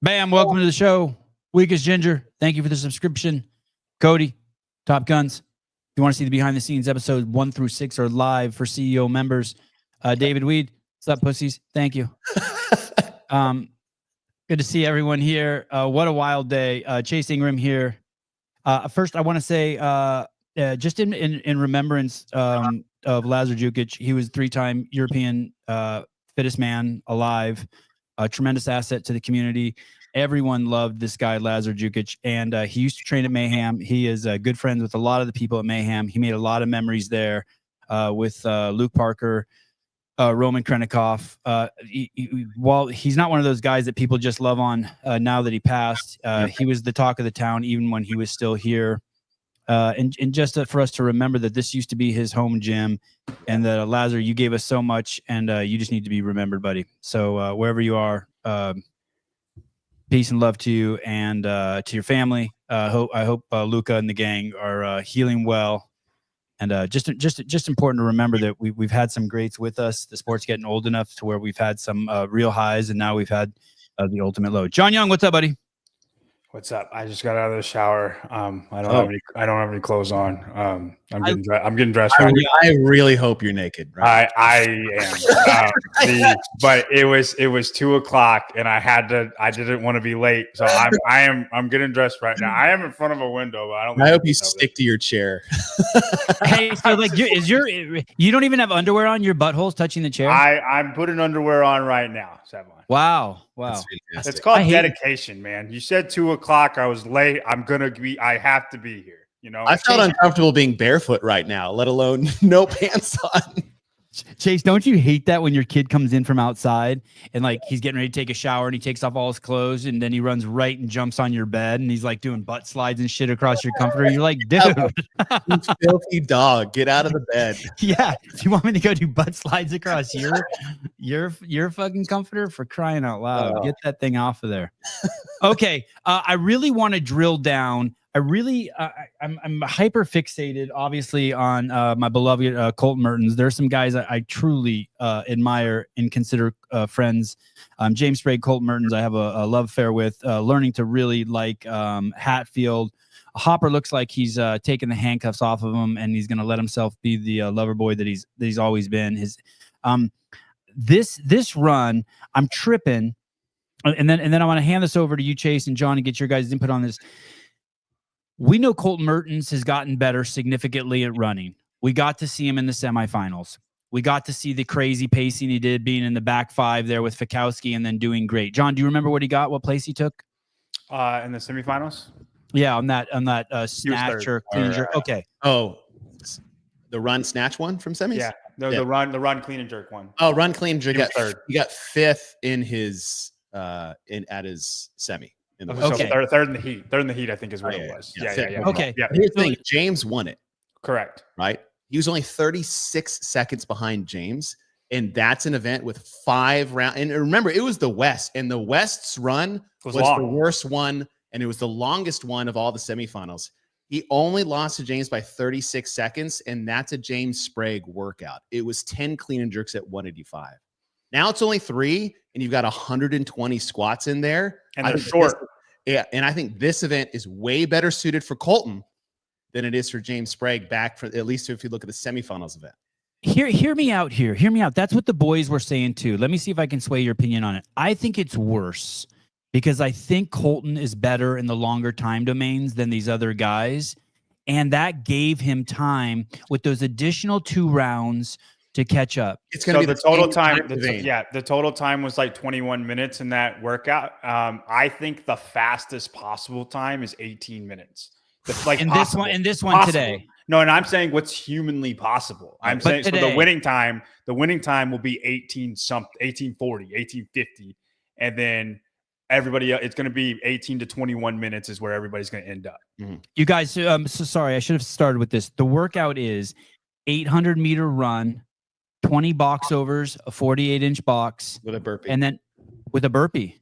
Bam, welcome to the show. Weakest Ginger, thank you for the subscription. Cody, Top Guns. If you want to see the behind the scenes episodes 1 through 6 are live for CEO members. David Weed, what's up, pussies? Thank you. Good to see everyone here. What a wild day. Chase Ingram here. First, I want to say, just in remembrance of Lazar Jukic, he was 3-time European fittest man alive. A tremendous asset to the community. Everyone loved this guy, Lazar Jukic, and he used to train at Mayhem. He is good friends with a lot of the people at Mayhem. He made a lot of memories there with Luke Parker, Roman Krennikov. While he's not one of those guys that people just love on now that he passed, he was the talk of the town even when he was still here. And just for us to remember that this used to be his home gym, and that Lazar, you gave us so much, and you just need to be remembered, buddy. So wherever you are, peace and love to you and to your family. I hope Luca and the gang are healing well, and just important to remember that we've had some greats with us. The sport's getting old enough to where we've had some real highs, and now we've had the ultimate low. John Young, what's up, buddy? What's up? I just got out of the shower. I don't have any clothes on. I'm getting dressed. I really hope you're naked. Right? I am. But it was 2:00, and I didn't want to be late, so I'm getting dressed right now. I am in front of a window, but I hope you stick to your chair. Hey, so like, you don't even have underwear on? Your butthole's touching the chair? I'm putting underwear on right now, Savon. Wow. It's called dedication, man. You said 2:00. I was late. I have to be here. You know, I felt uncomfortable being barefoot right now, let alone no pants on. Chase, don't you hate that when your kid comes in from outside and like he's getting ready to take a shower and he takes off all his clothes and then he runs right and jumps on your bed and he's like doing butt slides and shit across your comforter? You're like, dude, you filthy dog, get out of the bed. Yeah, do you want me to go do butt slides across your fucking comforter? For crying out loud, get that thing off of there. Okay, I really want to drill down. I'm hyper fixated, obviously, on my beloved Colton Mertens. There are some guys I truly admire and consider friends. James Sprague, Colton Mertens, I have a love affair with. Learning to really like Hatfield. Hopper looks like he's taking the handcuffs off of him, and he's going to let himself be the lover boy that he's always been. This run, I'm tripping, and then I want to hand this over to you, Chase and John, and get your guys' input on this. We know Colton Mertens has gotten better significantly at running. We got to see him in the semifinals. We got to see the crazy pacing he did, being in the back five there with Fikowski and then doing great. John, do you remember what he got? What place he took? In the semifinals? Yeah, on that snatch or clean and jerk. Okay. Oh, the run snatch one from semis? Yeah. The run clean and jerk one. Oh, run clean and jerk. He got third. He got fifth in his at his semi. Okay. So third in the heat. Third in the heat, I think, is what it was. Yeah. Okay. Yeah. Here's the thing. James won it. Correct. Right? He was only 36 seconds behind James, and that's an event with 5 rounds. And remember, it was the West, and the West's run was the worst one, and it was the longest one of all the semifinals. He only lost to James by 36 seconds, and that's a James Sprague workout. It was 10 clean and jerks at 185. Now it's only 3, and you've got 120 squats in there. And they're short. And I think this event is way better suited for Colton than it is for James Sprague, back for at least if you look at the semifinals event. Hear me out here. Hear me out. That's what the boys were saying too. Let me see if I can sway your opinion on it. I think it's worse because I think Colton is better in the longer time domains than these other guys. And that gave him time with those additional 2 rounds to catch up. It's going to be the total time. The total time was like 21 minutes in that workout. I think the fastest possible time is 18 minutes. Like in this one today. No, and I'm saying what's humanly possible. I'm saying today, so the winning time will be 1840, 1850, and then everybody else, it's going to be 18 to 21 minutes is where everybody's going to end up. Mm-hmm. You guys, so sorry, I should have started with this. The workout is 800-meter run, 20 box overs, a 48-inch box with a burpee, and then with a burpee.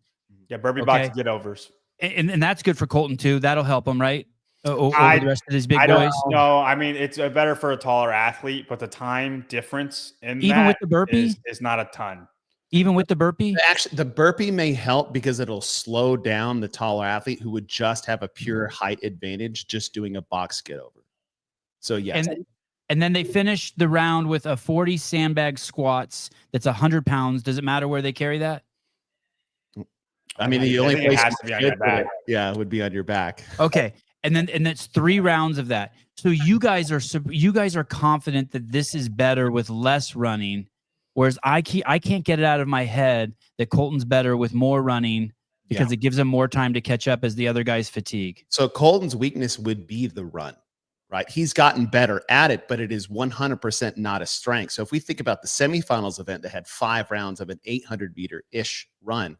Yeah, burpee box get overs, and that's good for Colton too. That'll help him, right? Over the rest of his big boys. No, I mean it's better for a taller athlete, but the time difference in even with the burpee is not a ton. Even with the burpee? Actually, the burpee may help because it'll slow down the taller athlete who would just have a pure height advantage just doing a box get over. So yes. And then they finish the round with a 40 sandbag squats. That's 100 pounds. Does it matter where they carry that? I mean, the only place it has to be on your back. Would be on your back. Okay. And it's 3 rounds of that. So you guys are confident that this is better with less running, whereas I can't get it out of my head that Colton's better with more running because it gives him more time to catch up as the other guys fatigue. So Colton's weakness would be the run, right? He's gotten better at it, but it is 100% not a strength. So if we think about the semifinals event that had 5 rounds of an 800-meter-ish run,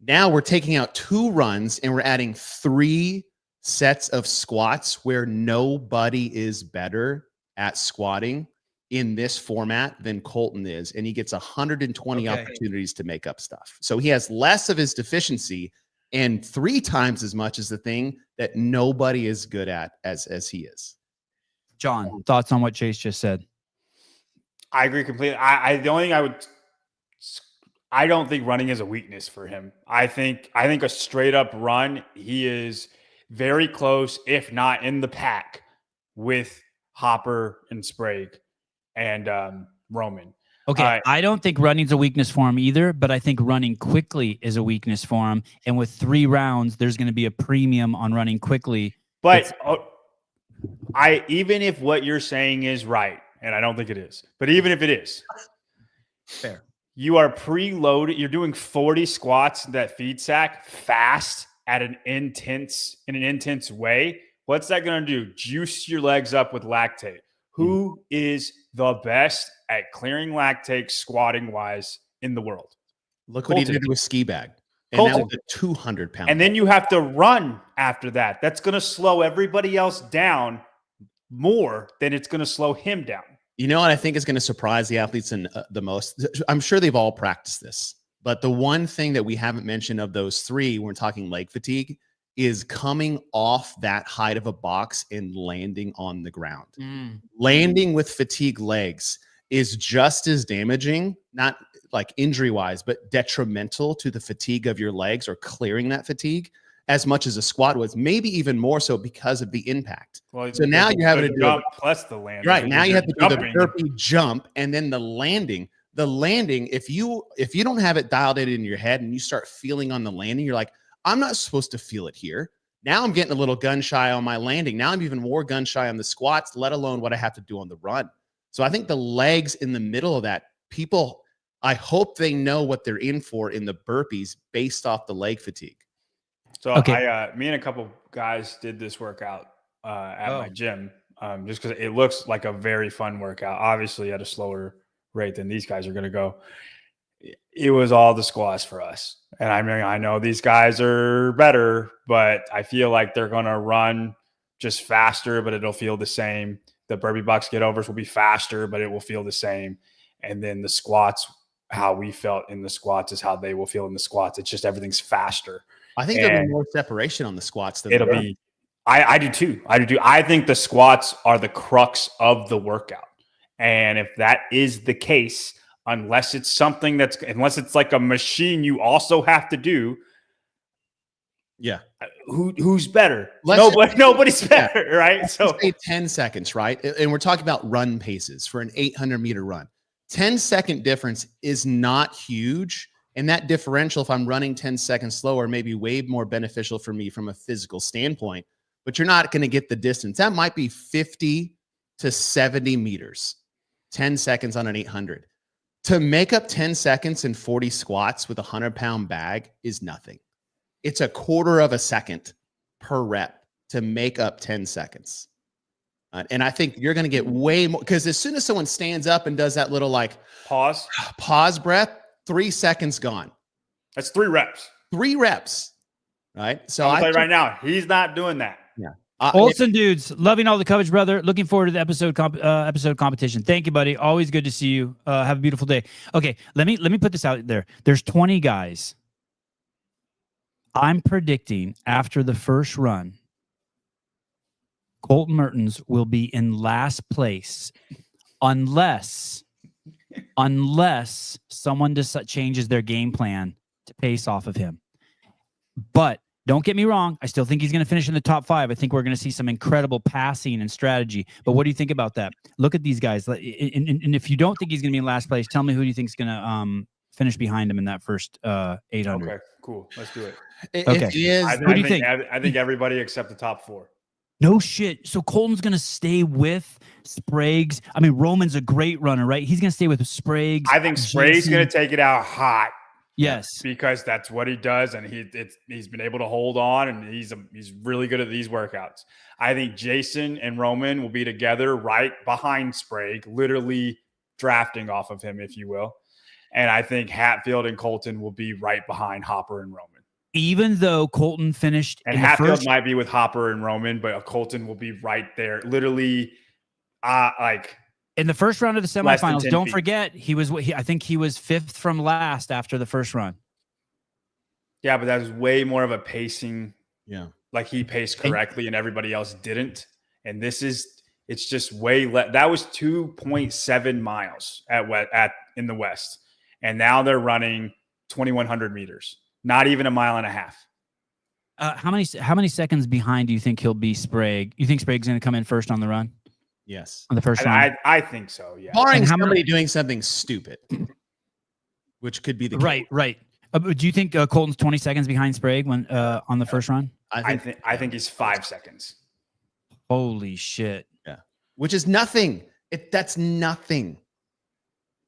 now we're taking out 2 runs and we're adding 3 sets of squats where nobody is better at squatting in this format than Colton is. And he gets 120 opportunities to make up stuff. So he has less of his deficiency and 3 times as much as the thing that nobody is good at as he is. John, thoughts on what Chase just said? I agree completely. The only thing I don't think running is a weakness for him. I think a straight up run, he is very close, if not in the pack, with Hopper and Sprague and Roman. Okay, I don't think running's a weakness for him either, but I think running quickly is a weakness for him. And with 3 rounds, there's going to be a premium on running quickly. But even if what you're saying is right, and I don't think it is, but even if it is, fair. You are preloaded. You're doing 40 squats that feed sack fast at an intense way. What's that going to do? Juice your legs up with lactate. Who is the best at clearing lactate squatting wise in the world? Look what he did with ski bag. And Colton. that was a 200-pound. And then you have to run after that. That's going to slow everybody else down more than it's going to slow him down. You know what I think is going to surprise the athletes the most? I'm sure they've all practiced this, but the one thing that we haven't mentioned of those 3, when we're talking leg fatigue, is coming off that height of a box and landing on the ground. Landing with fatigue legs is just as damaging, not like injury-wise, but detrimental to the fatigue of your legs or clearing that fatigue as much as a squat was, maybe even more so because of the impact. Well, so now you're having to do jump plus the landing. Right, now you have to do the burpee jump and then the landing. The landing, if you don't have it dialed in your head and you start feeling on the landing, you're like, I'm not supposed to feel it here. Now I'm getting a little gun shy on my landing. Now I'm even more gun shy on the squats, let alone what I have to do on the run. So I think the legs in the middle of that, people, I hope they know what they're in for in the burpees based off the leg fatigue. So me and a couple guys did this workout at my gym just because it looks like a very fun workout, obviously at a slower rate than these guys are going to go. It was all the squats for us. And I mean, I know these guys are better, but I feel like they're going to run just faster, but it'll feel the same. The burpee box get overs will be faster, but it will feel the same. And then the squats, how we felt in the squats is how they will feel in the squats. It's just everything's faster. I think there'll be more separation on the squats than it'll be. I do too. I think the squats are the crux of the workout. And if that is the case, unless it's like a machine you also have to do. Yeah. Who's better? Nobody's better, right? So say 10 seconds, right? And we're talking about run paces for an 800-meter run. 10-second difference is not huge. And that differential, if I'm running 10 seconds slower, may be way more beneficial for me from a physical standpoint. But you're not going to get the distance. That might be 50 to 70 meters, 10 seconds on an 800. To make up 10 seconds and 40 squats with a 100-pound bag is nothing. It's a quarter of a second per rep to make up 10 seconds. And I think you're going to get way more because as soon as someone stands up and does that little like pause breath, 3 seconds gone. That's 3 reps. 3 reps. Right. So I'll tell you right now, he's not doing that. Yeah. Olsen dudes, loving all the coverage, brother. Looking forward to the episode competition. Thank you, buddy. Always good to see you. Have a beautiful day. Okay, let me put this out there. There's 20 guys. I'm predicting after the first run, Colton Mertens will be in last place unless unless someone changes their game plan to pace off of him. But don't get me wrong. I still think he's going to finish in the top 5. I think we're going to see some incredible passing and strategy. But what do you think about that? Look at these guys. And if you don't think he's going to be in last place, tell me who do you think is going to finish behind him in that first 800. Okay, cool. Let's do it. Okay. What do you think? I think everybody except the top 4. No shit. So Colton's going to stay with Sprague's. I mean, Roman's a great runner, right? He's going to stay with Sprague's. I think Sprague's going to take it out hot. Yes, because that's what he does, and he's been able to hold on, and he's really good at these workouts. I think Jason and Roman will be together right behind Sprague, literally drafting off of him, if you will. And I think Hatfield and Colton will be right behind Hopper and Roman. Even though Colton finished, and Hatfield might be with Hopper and Roman, but Colton will be right there, literally, like. In the first round of the semifinals, don't forget I think he was 5th from last after the first run. Yeah, but that was way more of a pacing. Yeah, like he paced correctly and everybody else didn't. And it's just way less. That was 2.7 miles in the West, and now they're running 2,100 meters, not even a mile and a half. How many seconds behind do you think he'll be Sprague? You think Sprague's going to come in first on the run? Yes. On the first run? I think so, yeah. Barring somebody doing something stupid, which could be the case. Right. Do you think Colton's 20 seconds behind Sprague when on the first run? I think he's 5 seconds. Holy shit. Yeah. Which is nothing. That's nothing.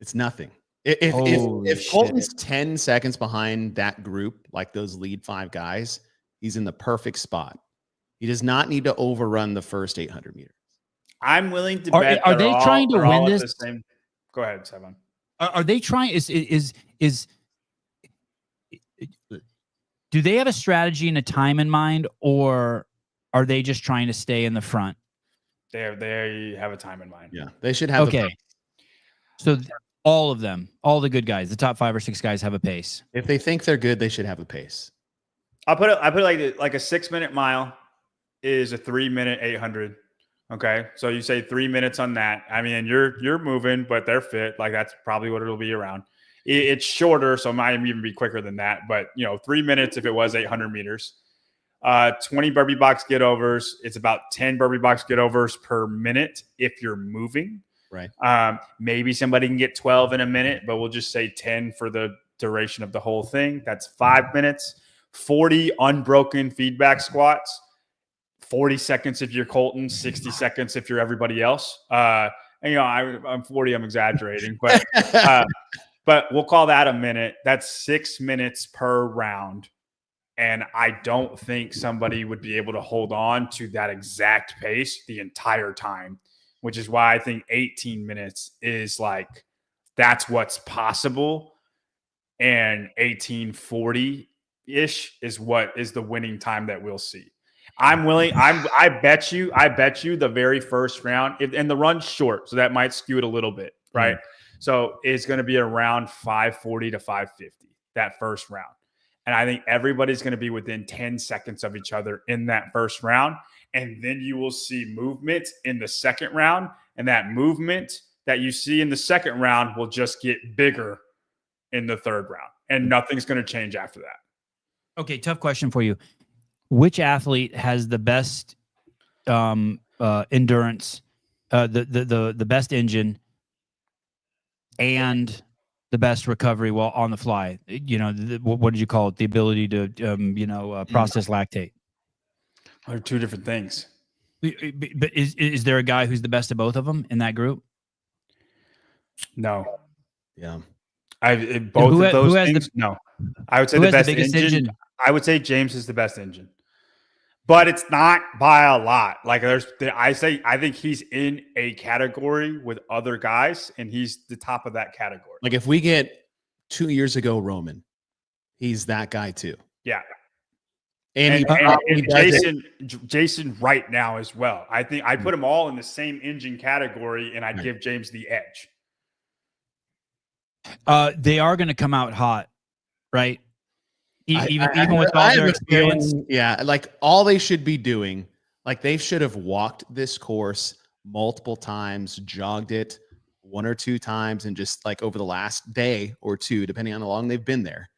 It's nothing. If Colton's 10 seconds behind that group, like those lead 5 guys, he's in the perfect spot. He does not need to overrun the first 800 meters. I'm willing to bet. Are they trying to win this? Go ahead, Sevan. Are they trying? Do they have a strategy and a time in mind, or are they just trying to stay in the front? They have a time in mind. Yeah, they should have. Okay. So all of them, all the good guys, the top 5 or 6 guys have a pace. If they think they're good, they should have a pace. I put it like a 6-minute mile is a 3-minute 800. Okay, so you say 3 minutes on that. I mean, you're moving, but they're fit. Like that's probably what it'll be around. It's shorter, so it might even be quicker than that. But 3 minutes if it was 800 meters. 20 burpee box get overs. It's about 10 burpee box get overs per minute if you're moving. Right. Maybe somebody can get 12 in a minute, but we'll just say 10 for the duration of the whole thing. That's 5 minutes. 40 unbroken feedback squats. 40 seconds if you're Colton, 60 seconds if you're everybody else. I'm 40, I'm exaggerating, but we'll call that a minute. That's 6 minutes per round. And I don't think somebody would be able to hold on to that exact pace the entire time, which is why I think 18 minutes is like, that's what's possible. And 18:40-ish is what is the winning time that we'll see. I'm willing. I bet you the very first round, and the run's short, so that might skew it a little bit, right? Mm-hmm. So it's going to be around 540 to 550 that first round, and I think everybody's going to be within 10 seconds of each other in that first round, and then you will see movement in the second round, and that movement that you see in the second round will just get bigger in the third round, and nothing's going to change after that. Okay, tough question for you. Which athlete has the best endurance, the best engine, and the best recovery while on the fly? What did you call it? The ability to process lactate. They're 2 different things. But is there a guy who's the best of both of them in that group? No. Yeah. Both of those things. No. I would say the best engine. I would say James is the best engine. But it's not by a lot. Like I think he's in a category with other guys, and he's the top of that category. Like if we get 2 years ago Roman, he's that guy too. Yeah. And Jason right now as well. I think I put them all in the same engine category, and I'd give James the edge. They are going to come out hot, right? Even with all their experience. Yeah, like all they should be doing, like they should have walked this course multiple times, jogged it, one or two times and just like over the last day or two, depending on how long they've been there,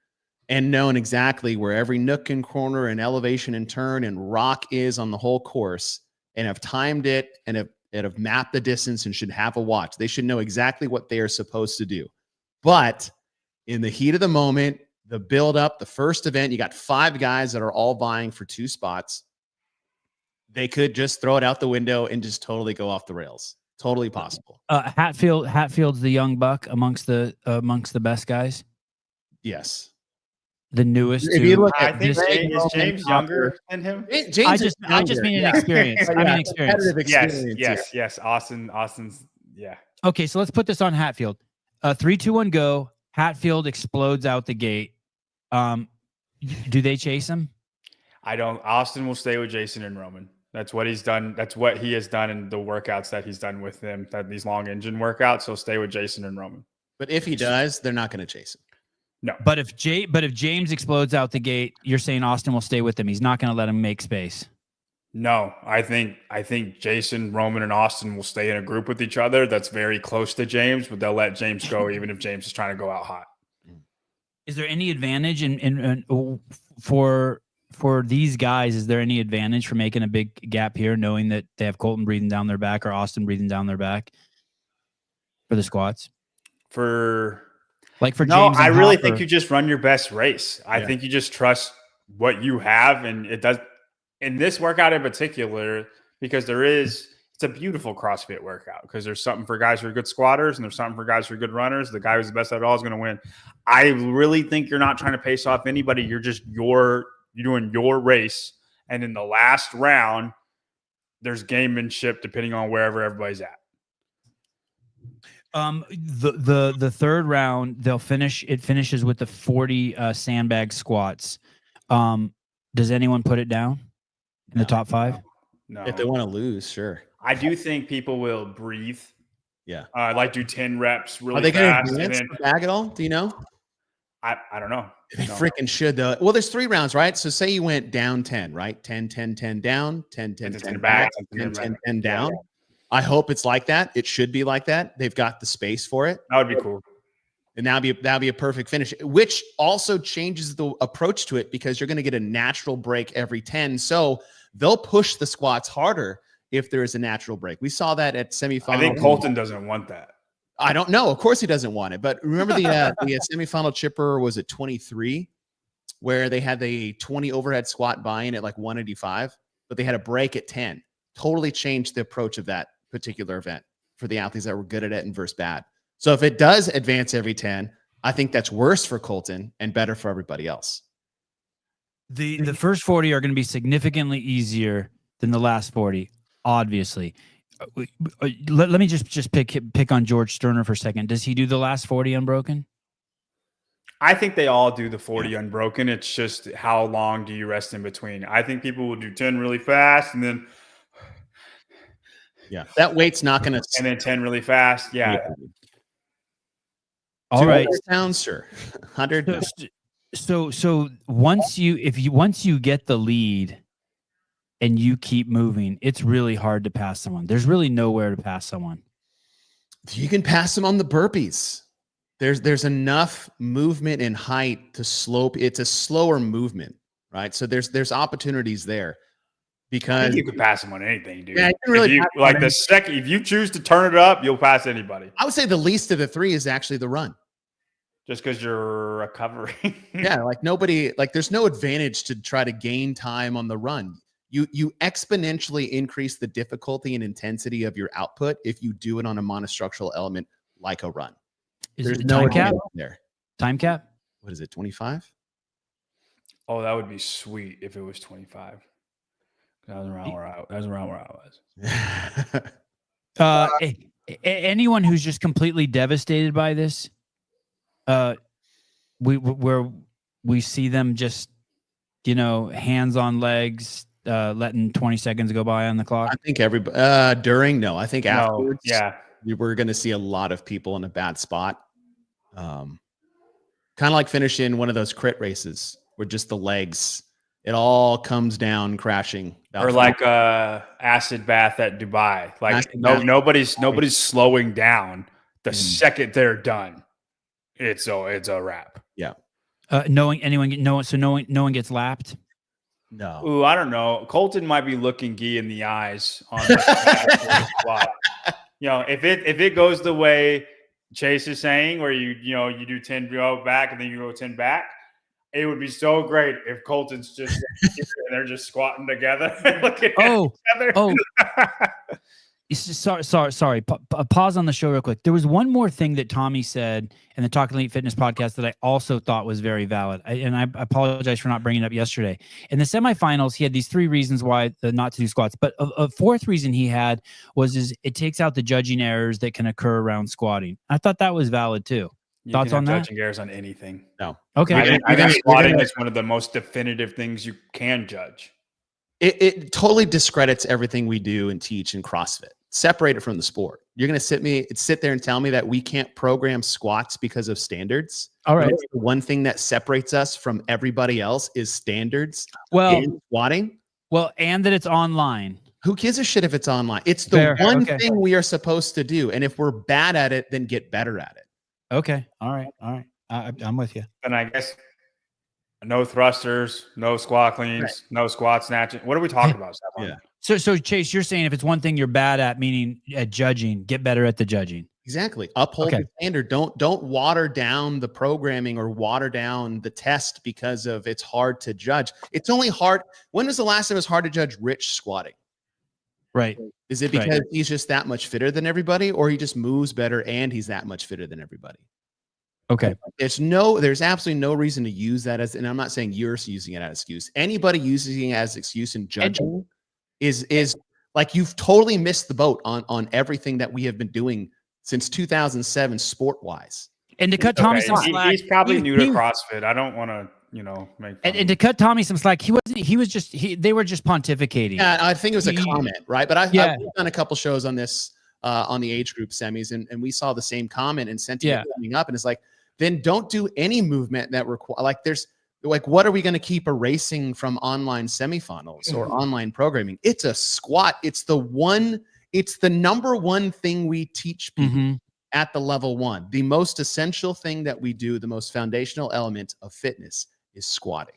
and known exactly where every nook and corner and elevation and turn and rock is on the whole course, and have timed it and have mapped the distance and should have a watch. They should know exactly what they are supposed to do. But in the heat of the moment, the build up, the first event, you got 5 guys that are all vying for 2 spots. They could just throw it out the window and just totally go off the rails. Totally possible. Hatfield's the young buck amongst the best guys. Yes. The newest. If you look at is James younger than him? James I just mean an experience. I mean experience. Yes. Austin's. Yeah. Okay, so let's put this on Hatfield. 3, 2, 1, go. Hatfield explodes out the gate. Do they chase him? I don't. Austin will stay with Jason and Roman. That's what he's done. That's what he has done in the workouts that he's done with them. That these long engine workouts. He'll stay with Jason and Roman. But if he does, they're not going to chase him. No. But if James explodes out the gate, you're saying Austin will stay with him. He's not going to let him make space. No, I think Jason, Roman, and Austin will stay in a group with each other that's very close to James, but they'll let James go even if James is trying to go out hot. Is there any advantage in for these guys? Is there any advantage for making a big gap here, knowing that they have Colton breathing down their back or Austin breathing down their back for the squats? No, I really think you just run your best race. I think you just trust what you have, and it does in this workout in particular, because it's a beautiful CrossFit workout because there's something for guys who are good squatters and there's something for guys who are good runners. The guy who's the best at it all is going to win. I really think you're not trying to pace off anybody. You're doing your race, and in the last round, there's gamemanship depending on wherever everybody's at. The third round, it finishes with the 40 sandbag squats. Does anyone put it down in the top 5? No. If they want to lose, sure. I do think people will breathe. Yeah. Like do 10 reps really fast. Are they going to advance the bag at all? Do you know? I don't know. They freaking should, though. Well, there's 3 rounds, right? So say you went down 10, right? 10, 10, 10 down, 10, 10, 10 back, 10, 10, 10 down. Yeah. I hope it's like that. It should be like that. They've got the space for it. That would be cool. And that'd be a perfect finish, which also changes the approach to it because you're going to get a natural break every 10. So they'll push the squats harder if there is a natural break. We saw that at semifinal. I think Colton doesn't want that. I don't know. Of course he doesn't want it. But remember the semifinal chipper was at 23, where they had the 20 overhead squat buy-in at like 185, but they had a break at 10. Totally changed the approach of that particular event for the athletes that were good at it and versus bad. So if it does advance every 10, I think that's worse for Colton and better for everybody else. The first 40 are going to be significantly easier than the last 40, obviously. Let me just pick on George Sterner for a second. Does he do the last 40 unbroken? I think they all do the 40 unbroken. It's just how long do you rest in between? I think people will do 10 really fast and then that weight's not going to and then 10 really fast. Yeah. All right. Pounds, sure. 100. So once you get the lead and you keep moving, it's really hard to pass someone. There's really nowhere to pass someone. You can pass them on the burpees. There's enough movement and height to slope. It's a slower movement, right? So there's opportunities there. Because I think you could pass them on anything, dude. Yeah, you can really if you choose to turn it up, you'll pass anybody. I would say the least of the 3 is actually the run. Just because you're recovering. Yeah, there's no advantage to try to gain time on the run. You exponentially increase the difficulty and intensity of your output if you do it on a monostructural element like a run. There's no time cap there. Time cap? What is it, 25? Oh, that would be sweet if it was 25. That was around where I was. Anyone who's just completely devastated by this, we see them just, hands on legs, letting 20 seconds go by on the clock. I think everybody I think afterwards. Yeah, we're going to see a lot of people in a bad spot. Kind of like finishing one of those crit races where just the legs. It all comes down crashing. Or like acid bath at Dubai. Like nobody's slowing down. The second they're done, it's a wrap. Yeah. No one gets lapped. No. Ooh, I don't know. Colton might be looking Guy in the eyes on the squat. If it goes the way Chase is saying, where you do 10 go back and then you go 10 back, it would be so great if Colton's just and they're just squatting together, looking at each other. Sorry. Pause on the show real quick. There was one more thing that Tommy said in the Talking Elite Fitness podcast that I also thought was very valid. I apologize for not bringing it up yesterday. In the semifinals, he had these 3 reasons why not to do squats. But a 4th reason he had was it takes out the judging errors that can occur around squatting. I thought that was valid too. Thoughts on that? Judging errors on anything. No. Okay. I think squatting is one of the most definitive things you can judge. It totally discredits everything we do and teach in CrossFit. Separate it from the sport. You're going to sit there and tell me that we can't program squats because of standards. All right. The one thing that separates us from everybody else is standards. Well, squatting. Well, and that it's online. Who gives a shit if it's online? It's the one thing we are supposed to do. And if we're bad at it, then get better at it. Okay. All right. I'm with you. And I guess no thrusters, no squat cleans, no squat snatching. What are we talking about, Stefan? Yeah. So Chase, you're saying if it's one thing you're bad at, meaning at judging, get better at the judging. Exactly. Uphold the standard. Don't water down the programming or water down the test because of it's hard to judge. It's only hard. When was the last time it was hard to judge Rich squatting? Right. Is it because he's just that much fitter than everybody, or he just moves better and he's that much fitter than everybody? Okay. There's absolutely no reason to use that as, and I'm not saying you're using it as excuse. Anybody using it as excuse in judging is like you've totally missed the boat on everything that we have been doing since 2007 sport wise. And to cut Tommy some slack, he's probably new to CrossFit. I don't want to, make and to cut Tommy some slack, they were just pontificating. Yeah, I think it was a comment, right? But I've done a couple shows on this on the age group semis, and we saw the same comment and sentiment coming up, and it's like, then don't do any movement that require what are we going to keep erasing from online semifinals or online programming? It's a squat. It's the number one thing we teach people at the level 1. The most essential thing that we do, the most foundational element of fitness is squatting.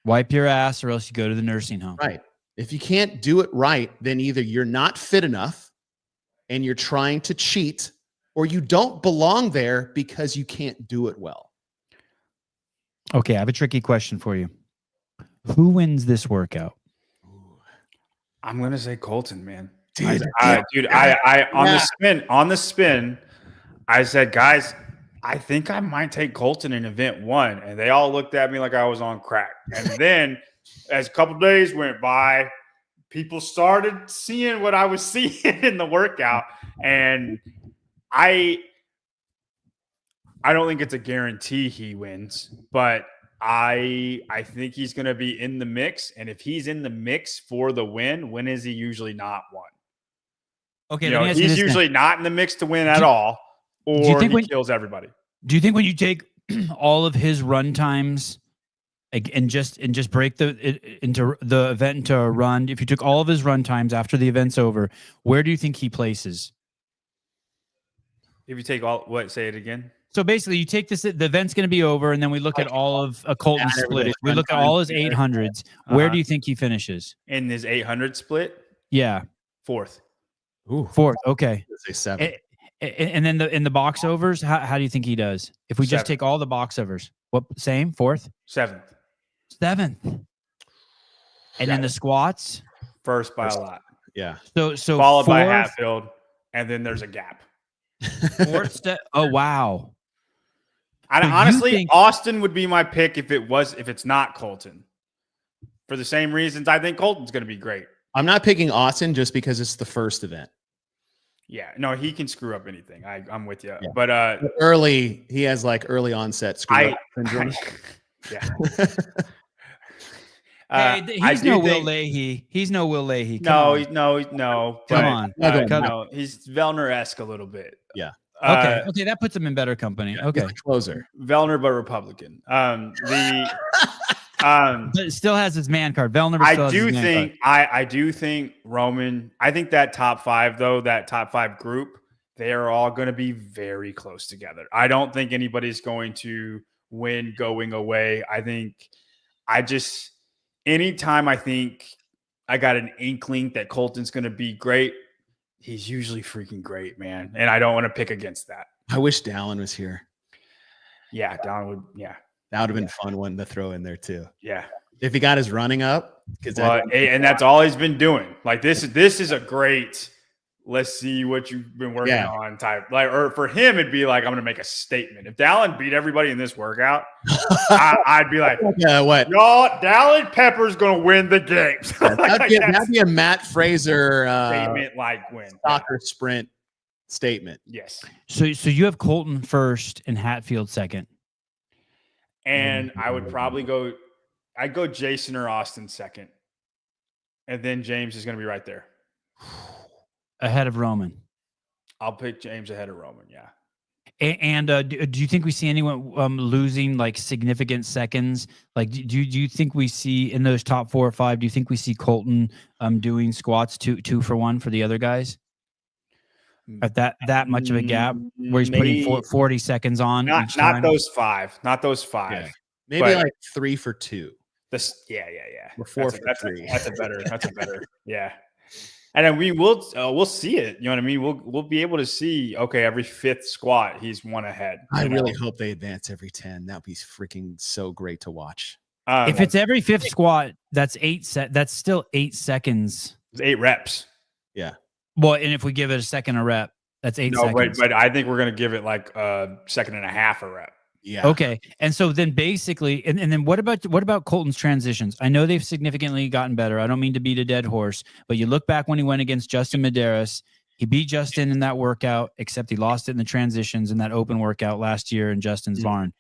Wipe your ass or else you go to the nursing home. Right. If you can't do it right, then either you're not fit enough and you're trying to cheat, or you don't belong there because you can't do it well. Okay, I have a tricky question for you. Who wins this workout? I'm gonna say Colton, man. Dude, I on the spin, I said, guys, I think I might take Colton in event 1, and they all looked at me like I was on crack. And then, as a couple days went by, people started seeing what I was seeing in the workout, and I don't think it's a guarantee he wins, but I think he's going to be in the mix. And if he's in the mix for the win, when is he usually not one? Okay, he's usually not in the mix to win at all, or he kills everybody. Do you think when you take all of his run times and just break into the event into a run, if you took all of his run times after the event's over, where do you think he places? If you take say it again. So basically, you take the event's going to be over, and then we look at all of a Colton split. We look at all his 800s. Where do you think he finishes? In his 800 split? Yeah. 4th. Ooh. 4th. Okay. Let's say 7th. And then in the box overs, how do you think he does? If we just take all the box overs, what same? 4th? 7th. 7th. And then the squats? First by a lot. Yeah. So followed by Hatfield, and then there's a gap. 4th step. Oh wow. Honestly, Austin would be my pick if it's not Colton. For the same reasons, I think Colton's going to be great. I'm not picking Austin just because it's the first event. Yeah, no, he can screw up anything. I'm with you. Yeah. But he has early onset screw up syndrome. He's no Will Leahy. He's no Will Leahy. No. Come on. No, he's Vellner-esque a little bit. Yeah. Okay, that puts him in better company. Okay, closer. Vellner, but Republican. But it still has his man card. Vellner. I do think Roman. I think that top 5 though, that top 5 group, they're all going to be very close together. I don't think anybody's going to win going away. Anytime I think I got an inkling that Colton's going to be great, he's usually freaking great, man. And I don't want to pick against that. I wish Dallin was here. Yeah, Dallin would. Yeah. That would have been fun one to throw in there too. Yeah. If he got his running up. And that's all he's been doing. Like this is a great, let's see what you've been working on type. Like, or for him, it'd be like, I'm going to make a statement. If Dallin beat everybody in this workout, I'd be like, what? Y'all, Dallin Pepper's going to win the games. That'd be a Matt Fraser statement like win. Soccer sprint statement. Yes. So you have Colton first and Hatfield second. And I would probably I'd go Jason or Austin second. And then James is going to be right there. Ahead of Roman. I'll pick James ahead of Roman, yeah. And do you think we see anyone losing like significant seconds? Like, do you think we see in those top 4 or 5, do you think we see Colton doing squats 2 for 1 for the other guys? At that much of a gap where he's putting 40 seconds on. Not those 5. Not those 5. Yeah. Maybe like 3 for 2. Yeah. Or 4 for 3. That's a better. Yeah. And then we'll see it. You know what I mean? We'll be able to see, okay, every 5th squat, he's 1 ahead. I really hope they advance every 10. That'd be freaking so great to watch. If it's every 5th squat, that's that's still 8 seconds. 8 reps. Yeah. Well, and if we give it a second a rep, that's 8 seconds. But I think we're going to give it like a second and a half a rep. Yeah. Okay. And so then basically, and then what about Colton's transitions? I know they've significantly gotten better. I don't mean to beat a dead horse, but you look back when he went against Justin Medeiros, he beat Justin in that workout, except he lost it in the transitions in that open workout last year in Justin's barn.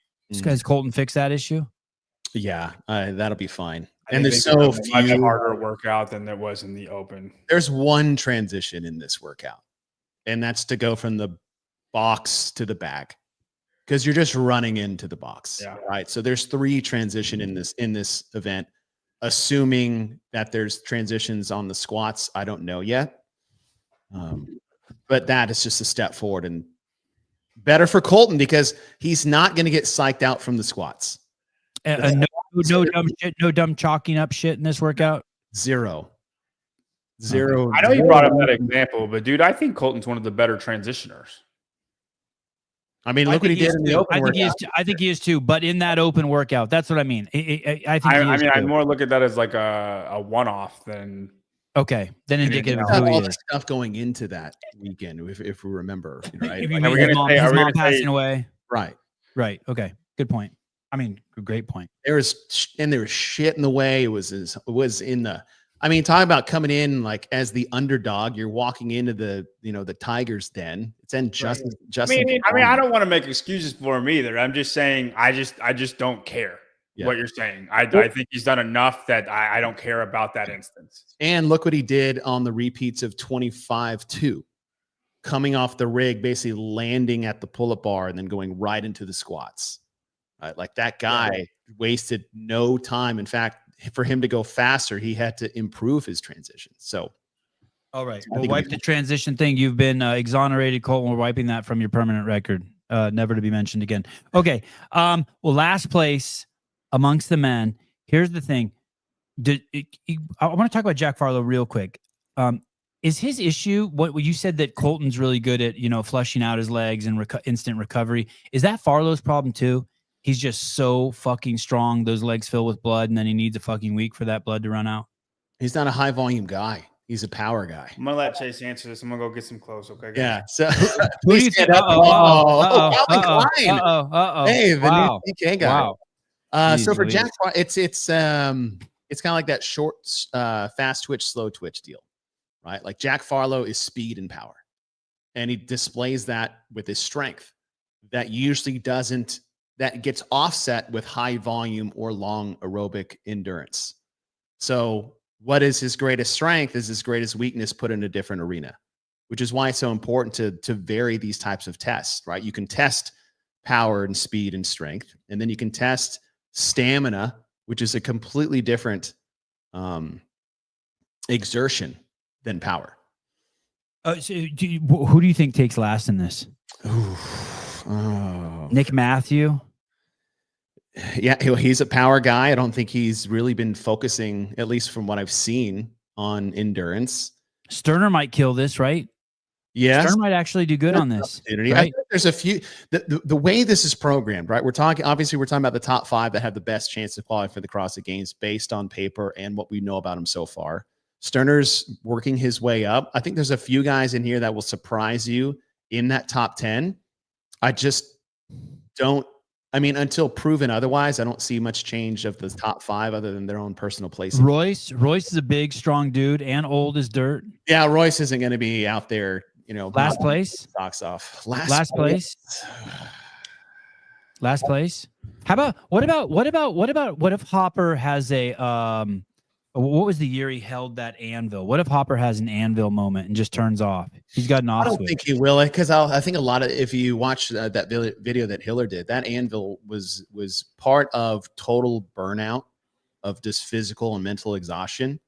Has Colton fixed that issue? Yeah, that'll be fine. And there's so much harder workout than there was in the open. There's one transition in this workout, and that's to go from the box to the bag, because you're just running into the box. Yeah. Right. So there's 3 transition in this event, assuming that there's transitions on the squats. I don't know yet. But that is just a step forward and better for Colton because he's not going to get psyched out from the squats. No dumb chalking up shit in this workout. Zero. I know you brought up that example, but dude, I think Colton's one of the better transitioners. I mean, look what he did in the open workout. I think he is too, but in that open workout, that's what I mean. I more look at that as like a one-off than indicative of all who he the is. stuff going into that weekend, if we remember, right? If you mean his mom passing away, right? Okay, good point. I mean, great point. There was shit in the way. It was in the. I mean, talking about coming in like as the underdog, you're walking into the Tigers' den. It's in just. I mean, I don't want to make excuses for him either. I'm just saying, I just don't care what you're saying. I think he's done enough that I don't care about that instance. And look what he did on the repeats of 25-2, coming off the rig, basically landing at the pull-up bar and then going right into the squats. Right? Like that guy wasted no time. In fact, for him to go faster, he had to improve his transition. So, all right, we'll wipe the transition thing. You've been exonerated, Colton. We're wiping that from your permanent record, never to be mentioned again. Okay. Well, last place amongst the men. Here's the thing. I want to talk about Jack Farlow real quick. Is his issue what you said that Colton's really good at, flushing out his legs and instant recovery? Is that Farlow's problem too? He's just so fucking strong. Those legs fill with blood, and then he needs a fucking week for that blood to run out. He's not a high volume guy. He's a power guy. I'm gonna let Chase answer this. I'm gonna go get some clothes. Okay. Guys? Yeah. So who do you think? Hey, the new PK guy. Wow. So for Jack, it's kind of like that short, fast twitch, slow twitch deal, right? Like Jack Farlow is speed and power, and he displays that with his strength. That usually doesn't. That gets offset with high volume or long aerobic endurance. So what is his greatest strength is his greatest weakness put in a different arena, which is why it's so important to vary these types of tests, right? You can test power and speed and strength, and then you can test stamina, which is a completely different exertion than power. Who do you think takes last in this? Nick Matthew. Yeah, he's a power guy. I don't think he's really been focusing, at least from what I've seen, on endurance. Sterner might kill this, right? Yes. Sterner might actually do good on this. Right? I think there's a few, the way this is programmed, right? We're talking about the top 5 that have the best chance to qualify for the CrossFit Games based on paper and what we know about him so far. Sterner's working his way up. I think there's a few guys in here that will surprise you in that top 10. I just don't, until proven otherwise, I don't see much change of the top 5 other than their own personal placing. Royce is a big, strong dude and old as dirt. Yeah, Royce isn't going to be out there, last place. Socks off. Last place. Last place. How about what if Hopper has a what was the year he held that anvil? What if Hopper has an anvil moment and just turns off? He's got an off switch. I don't think he will, because I think a lot of, if you watch that video that Hiller did, that anvil was part of total burnout of just physical and mental exhaustion.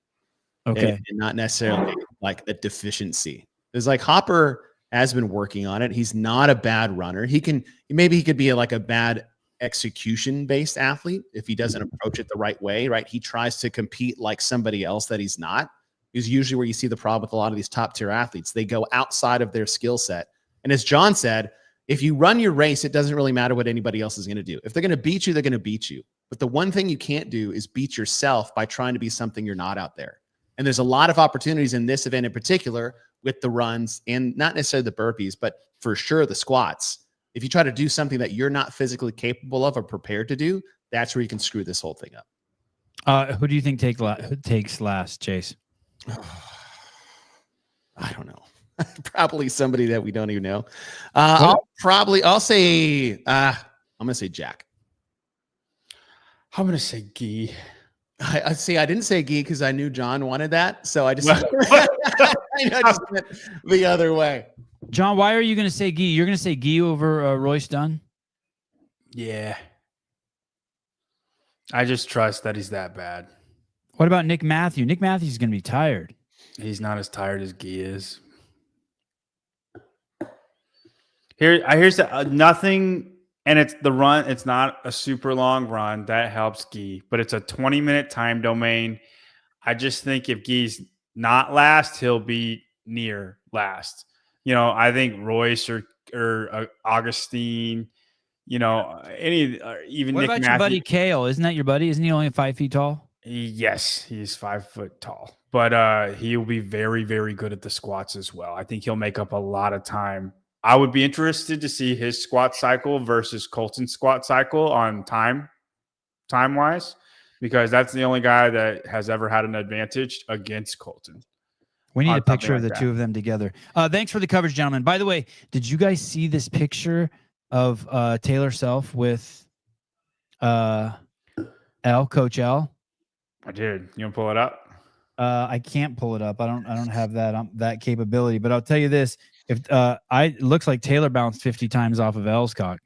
Okay, and not necessarily like a deficiency. It's like Hopper has been working on it. He's not a bad runner. He could be a bad execution based athlete if he doesn't approach it the right way, right? He tries to compete like somebody else that he's not, is usually where you see the problem with a lot of these top tier athletes. They go outside of their skill set. And as John said, if you run your race, it doesn't really matter what anybody else is going to do. If they're going to beat you, they're going to beat you. But the one thing you can't do is beat yourself by trying to be something you're not out there. And there's a lot of opportunities in this event in particular with the runs, and not necessarily the burpees, but for sure the squats. If you try to do something that you're not physically capable of or prepared to do, that's where you can screw this whole thing up. Who do you think takes last, Chase? I don't know. Probably somebody that we don't even know. I'm going to say Jack. I'm going to say Guy. I see. I didn't say Guy because I knew John wanted that. So I just, I just went the other way. John, why are you going to say Guy? You're going to say Guy over Royce Dunn? Yeah. I just trust that he's that bad. What about Nick Matthew? Nick Matthew's going to be tired. He's not as tired as Guy is. Here's nothing, and it's the run. It's not a super long run. That helps Guy, but it's a 20-minute time domain. I just think if Guy's not last, he'll be near last. I think Royce or Augustine, even what Nick about Matthew. Your buddy Kale? Isn't that your buddy? Isn't he only 5 feet tall? Yes, he's 5 foot tall, but he'll be very, very good at the squats as well. I think he'll make up a lot of time. I would be interested to see his squat cycle versus Colton's squat cycle on time-wise, because that's the only guy that has ever had an advantage against Colton. We need a picture of the two of them together. Thanks for the coverage, gentlemen. By the way, did you guys see this picture of Taylor Self with Coach L? I did. You want to pull it up? I can't pull it up. I don't have that capability. But I'll tell you this: if it looks like Taylor bounced 50 times off of L's cock.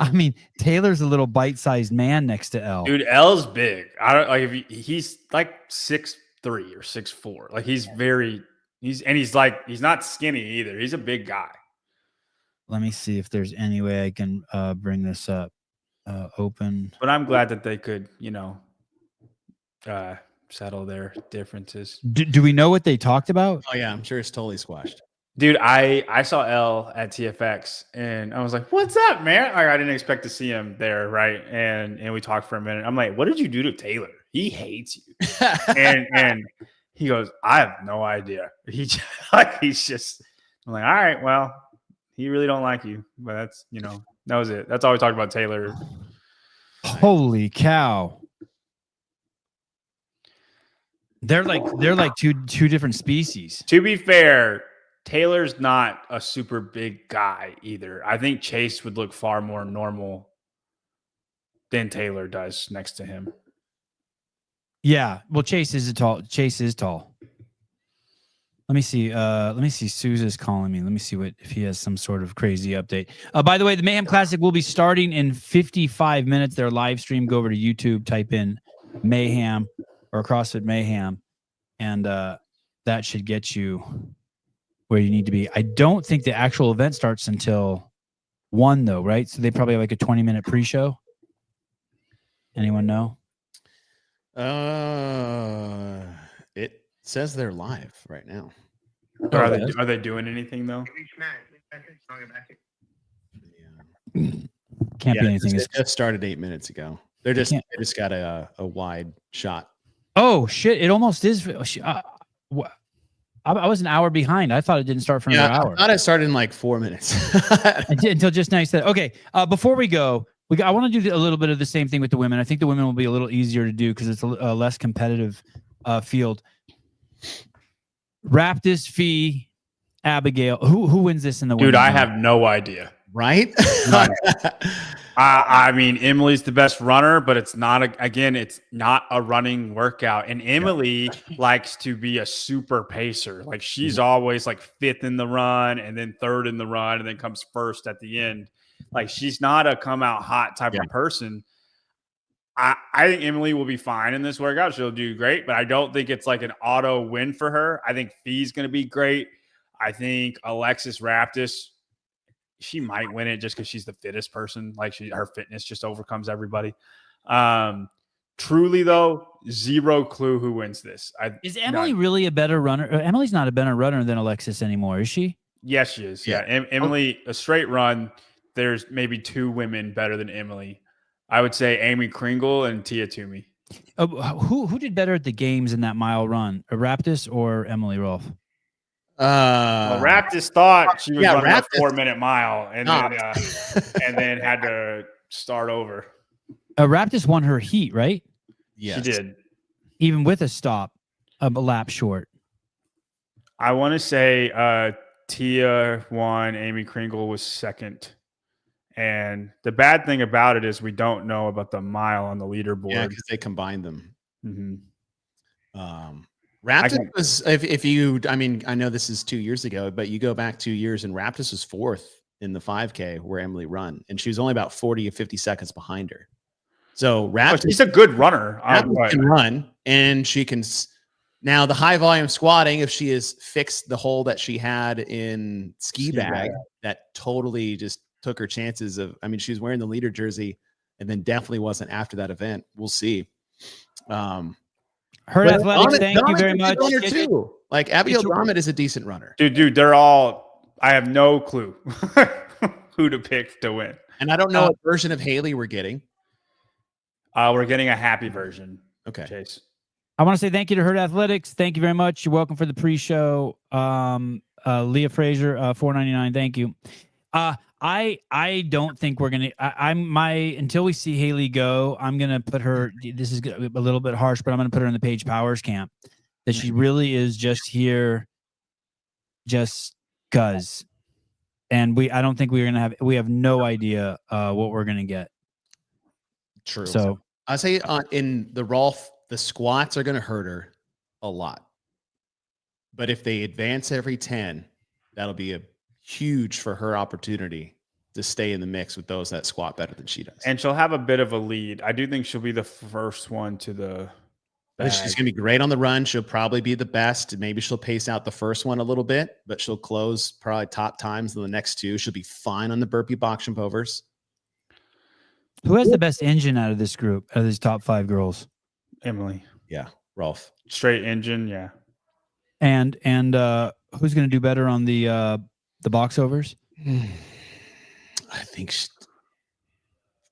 I mean, Taylor's a little bite-sized man next to L. Dude, L's big. I don't like if he's like 6'3" or 6'4". Like he's not skinny either. He's a big guy. Let me see if there's any way I can bring this up. Open. But I'm glad that they could, settle their differences. Do we know what they talked about? Oh yeah, I'm sure it's totally squashed. Dude, I saw L at TFX and I was like, "What's up, man?" Like, I didn't expect to see him there, right? And we talked for a minute. I'm like, "What did you do to Taylor? He hates you." and he goes, "I have no idea." He's just. I'm like, "All right, well, he really don't like you." But that's that was it. That's all we talked about Taylor. Holy cow! They're like two different species. To be fair, Taylor's not a super big guy either. I think Chase would look far more normal than Taylor does next to him. Yeah, well, Chase is tall. Let me see. Sousa's calling me. Let me see if he has some sort of crazy update. By the way, the Mayhem Classic will be starting in 55 minutes. Their live stream. Go over to YouTube, type in Mayhem or CrossFit Mayhem, and that should get you where you need to be. I don't think the actual event starts until 1 though, right? So they probably have like a 20-minute pre-show. Anyone know? It says they're live right now. Are they doing anything though? Can't be anything. It just started 8 minutes ago. They just got a wide shot. Oh shit! It almost is. I was an hour behind. I thought it didn't start for another hour. I thought it started in like 4 minutes. I did until just now. You said, okay. Before we go, I want to do a little bit of the same thing with the women. I think the women will be a little easier to do because it's a less competitive field. Raptis, Fee, Abigail. Who wins this in the women? Dude, I have no idea. Right? I mean, Emily's the best runner, but it's not it's not a running workout. And Emily likes to be a super pacer. Like she's always like 5th in the run and then 3rd in the run and then comes 1st at the end. Like she's not a come out hot type of person. I think Emily will be fine in this workout. She'll do great, but I don't think it's like an auto win for her. I think Fee's going to be great. I think Alexis Raptis, she might win it just because she's the fittest person. Like her fitness just overcomes everybody. Truly though, zero clue who wins this. Is Emily really a better runner? Emily's not a better runner than Alexis anymore, is she? Yes, she is. Yeah. Emily, a straight run. There's maybe 2 women better than Emily. I would say Amy Kringle and Tia Toomey. Who did better at the games in that mile run? Raptis or Emily Rolfe? Raptis thought she was running a 4-minute mile and then had to start over. Raptis won her heat, right? Yes. She did. Even with a stop, a lap short. I want to say Tia won, Amy Kringle was 2nd. And the bad thing about it is we don't know about the mile on the leaderboard. Yeah, because they combined them. Mm-hmm. Raptis was, I mean, I know this is 2 years ago, but you go back 2 years and Raptis was 4th in the 5K where Emily run, and she was only about 40 or 50 seconds behind her. So Raptis, she's a good runner. Raptis can run, and she can. Now the high volume squatting, if she has fixed the hole that she had in ski bag, that totally just took her chances of. I mean, she was wearing the leader jersey, and then definitely wasn't after that event. We'll see. Her athletics, thank you very much. Too. Like Abigail Dommett is a decent runner. Dude, they're all. I have no clue who to pick to win, and I don't know what version of Haley we're getting. We're getting a happy version. Okay, Chase. I want to say thank you to Herd Athletics. Thank you very much. You're welcome for the pre-show. Leah Fraser, $4.99. Thank you. I don't think we're gonna. Until we see Haley go, I'm gonna put her. This is a little bit harsh, but I'm gonna put her in the Paige Powers camp. That she really is just here, just cause. And I don't think we're gonna have. We have no idea what we're gonna get. True. So I'll say in the Rolfe, the squats are gonna hurt her a lot. But if they advance every 10, that'll be a huge for her opportunity to stay in the mix with those that squat better than she does. And she'll have a bit of a lead. I do think she'll be the first one to the bag. She's going to be great on the run. She'll probably be the best. Maybe she'll pace out the first one a little bit, but she'll close probably top times in the next 2. She'll be fine on the burpee box jump overs. Who has the best engine out of this group, out of these top 5 girls? Emily. Yeah, Rolfe. Straight engine, yeah. And who's going to do better on the box overs? I think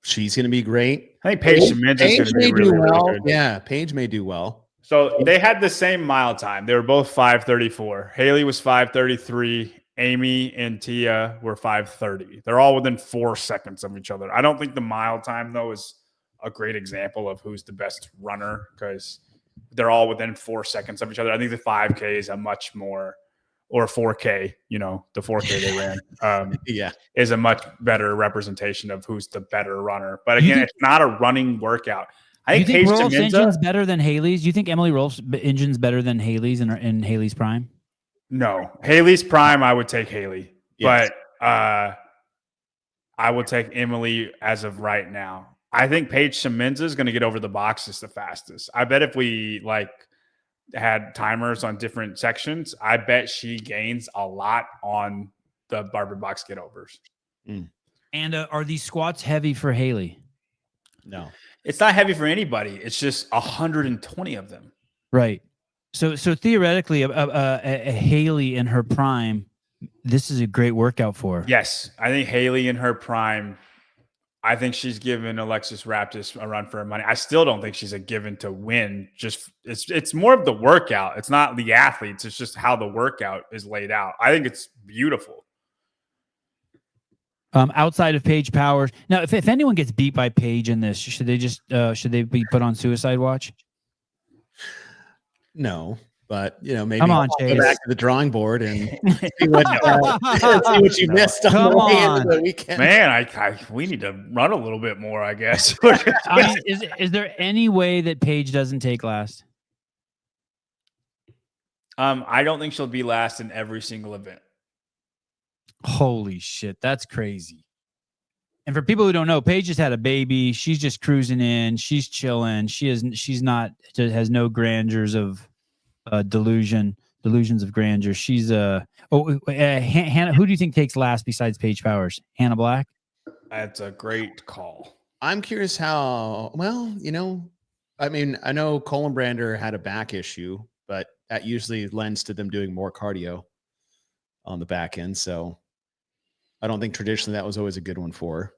she's going to be great. I think Paige Simmons is going to be really good. Yeah, Paige may do well. So they had the same mile time. They were both 5:34. Haley was 5:33. Amy and Tia were 5:30. They're all within 4 seconds of each other. I don't think the mile time, though, is a great example of who's the best runner because they're all within 4 seconds of each other. I think the 5K is a much more, or 4K, the 4K they ran, is a much better representation of who's the better runner. But again, it's not a running workout. I think Rolfe's engine's better than Haley's. Do you think Emily Rolfe's engine's better than Haley's in Haley's prime? No. Haley's prime, I would take Haley. Yes. But I would take Emily as of right now. I think Paige Simmons is going to get over the boxes the fastest. I bet if we had timers on different sections, I bet she gains a lot on the Barbara box get overs. And are these squats heavy for Haley? No, it's not heavy for anybody. It's just 120 of them. Right. So theoretically, a Haley in her prime, this is a great workout for her. Yes, I think Haley in her prime. I think she's given Alexis Raptis a run for her money. I still don't think she's a given to win. Just it's more of the workout. It's not the athletes. It's just how the workout is laid out. I think it's beautiful. Outside of Paige Powers, now if anyone gets beat by Paige in this, should they be put on suicide watch? No, but maybe come on, go back to the drawing board and see what you missed on come on. the weekend. Man, we need to run a little bit more, I guess. I mean, is there any way that Paige doesn't take last? I don't think she'll be last in every single event. Holy shit, that's crazy. And for people who don't know, Paige just had a baby. She's just cruising in. She's chilling. She's has no grandeurs of delusions of grandeur. She's Hannah. Who do you think takes last besides Paige Powers? Hannah Black? That's a great call. I'm curious how. Well, I mean, I know Colin Brander had a back issue, but that usually lends to them doing more cardio on the back end. So I don't think traditionally that was always a good one for her.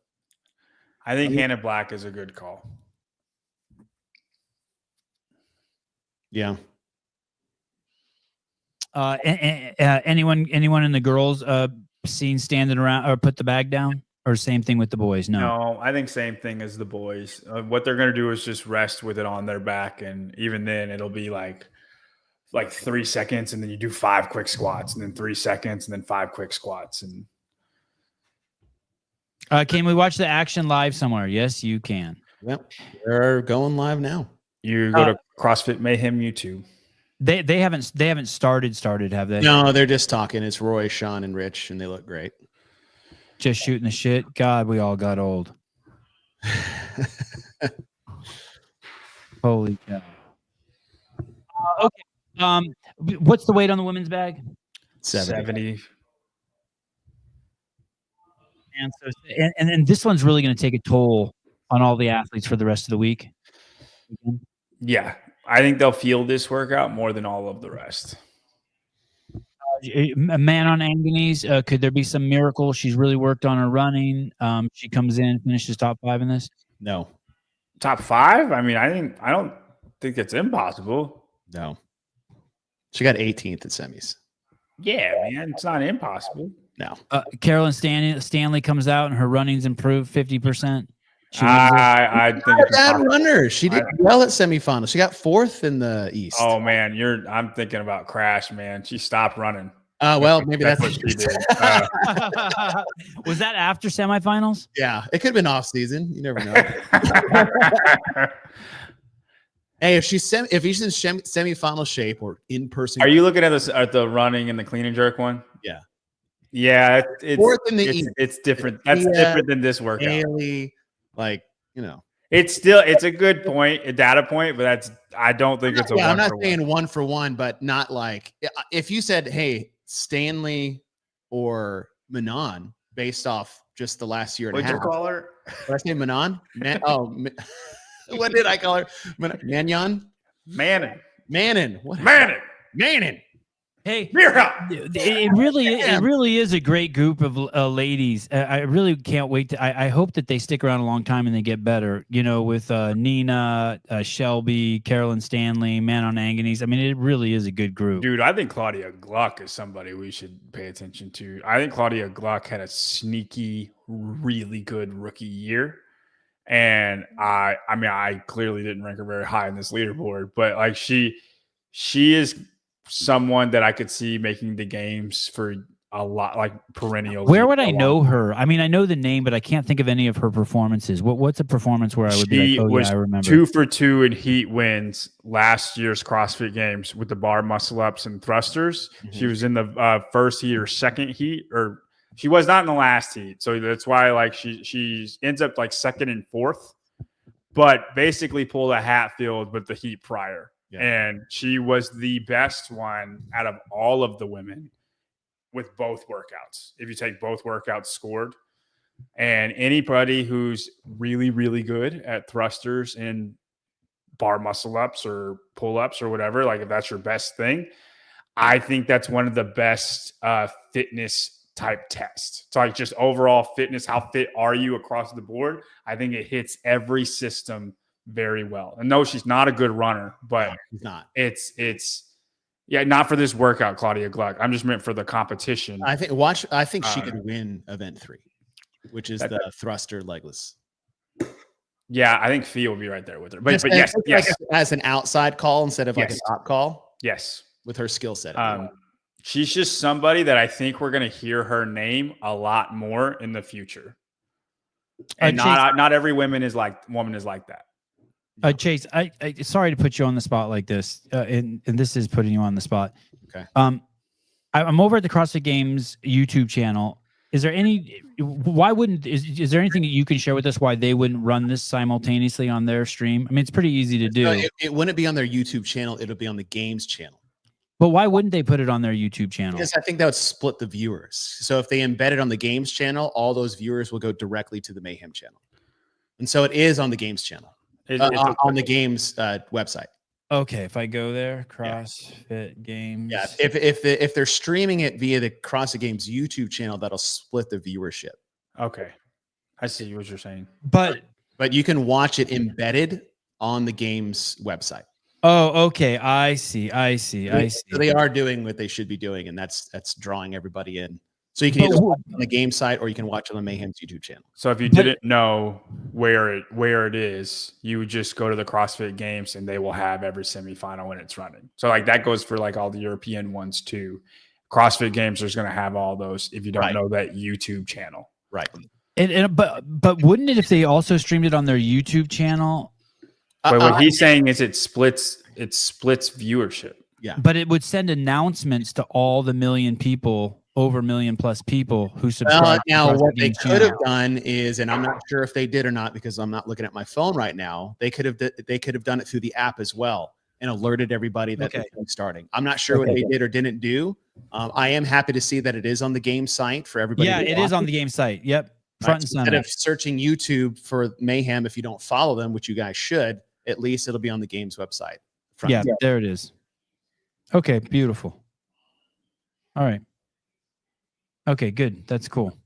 I think Hannah Black is a good call. Yeah. Anyone in the girls seen standing around or put the bag down, or same thing with the boys? No, I think same thing as the boys. What they're going to do is just rest with it on their back. And even then it'll be like 3 seconds. And then you do 5 quick squats and then 3 seconds and then 5 quick squats. And can we watch the action live somewhere? Yes, you can. Yep. They're going live now. You go to CrossFit Mayhem YouTube. They haven't started, have they? No, they're just talking. It's Roy, Sean, and Rich, and they look great. Just shooting the shit. God, we all got old. Holy cow. Okay. What's the weight on the women's bag? 70. And this one's really going to take a toll on all the athletes for the rest of the week. Yeah, I think they'll feel this workout more than all of the rest. A man on Anganese, could there be some miracle? She's really worked on her running. She comes in, finishes top 5 in this. No. Top 5? I mean, I don't think it's impossible. No. She got 18th at semis. Yeah, man, it's not impossible. No. Carolyn Stanley comes out and her running's improved 50%. I think it's a bad runner. She did well at semifinals. She got 4th in the East. Oh man, I'm thinking about Crash, man. She stopped running. Well, maybe that's what she did. Was that after semifinals? Yeah, it could have been off season. You never know. Hey, if she's in semifinal shape or in person, are you looking at the running and the clean and jerk one? Yeah. Yeah, it's 4th in the East. It's different. That's different than this workout. Haley, it's a good point, a data point, but I don't think it's a one. I'm not saying 1 for 1, but not like if you said, hey, Stanley or Manon based off just the last year and a half. What'd you call her? Did I say Manon? What did I call her? Mannon? Mannon. What? Mannon. Hey, it really is a great group of ladies. I really can't wait I hope that they stick around a long time and they get better. With Nina, Shelby, Carolyn Stanley, Manon Anganese. I mean, it really is a good group. Dude, I think Claudia Gluck is somebody we should pay attention to. I think Claudia Gluck had a sneaky, really good rookie year. And I clearly didn't rank her very high in this leaderboard, but like she is someone that I could see making the games for a lot, like perennial. Where would I know her? I mean, I know the name, but I can't think of any of her performances. What's a performance where I would be like, oh yeah, I remember. 2 for 2 in heat wins last year's CrossFit Games with the bar muscle ups and thrusters. Mm-hmm. She was in the first heat or second heat, or she was not in the last heat. So that's why like she ends up like 2nd and 4th, but basically pulled a Hatfield with the heat prior. and she was the best one out of all of the women with both workouts. If you take both workouts scored, and anybody who's really, really good at thrusters and bar muscle ups or pull ups or whatever, like if that's your best thing, I think that's one of the best fitness type tests. So like just overall fitness, how fit are you across the board? I think it hits every system very well. And no, she's not a good runner, but No, she's not. It's not for this workout, Claudia Gluck. I'm just meant for the competition. I think she could win event 3, which is the thruster legless. Yeah, I think Fee will be right there with her. But yes. Like as an outside call instead of like a top call. Yes. With her skill set. She's just somebody that I think we're going to hear her name a lot more in the future. And not every woman is like that. Chase, I sorry to put you on the spot like this, and this is putting you on the spot. Okay. I'm over at the CrossFit Games YouTube channel. Is there any? Why wouldn't? Is there anything that you can share with us why they wouldn't run this simultaneously on their stream? I mean, it's pretty easy to do. No, it wouldn't be on their YouTube channel. It'll be on the Games channel. But why wouldn't they put it on their YouTube channel? Because I think that would split the viewers. So if they embed it on the Games channel, all those viewers will go directly to the Mayhem channel. And so it is on the Games channel, on the Games website. Okay, if I go there, CrossFit Games. Yeah, if they're streaming it via the CrossFit Games YouTube channel, that'll split the viewership. Okay, I see what you're saying. But you can watch it embedded on the Games website. Oh, okay. I see. So they are doing what they should be doing, and that's drawing everybody in. So you can either watch it on the game site or you can watch it on Mayhem's YouTube channel. So if you didn't know where it is, you would just go to the CrossFit Games and they will have every semifinal when it's running. So like that goes for like all the European ones too. CrossFit Games is going to have all those if you don't know that YouTube channel. Right. But wouldn't it if they also streamed it on their YouTube channel? But what he's saying is it splits viewership. Yeah. But it would send announcements to all the over 1 million plus people who subscribe. Now what they could have done is, and I'm not sure if they did or not because I'm not looking at my phone right now. They could have done it through the app as well and alerted everybody that they're starting. I'm not sure what they did or didn't do. I am happy to see that it is on the game site for everybody. Yeah, it is on the game site. Yep. Front and center. Instead of searching YouTube for Mayhem, if you don't follow them, which you guys should, at least it'll be on the game's website. Yeah, there it is. Okay, beautiful. All right. Okay, good. That's cool.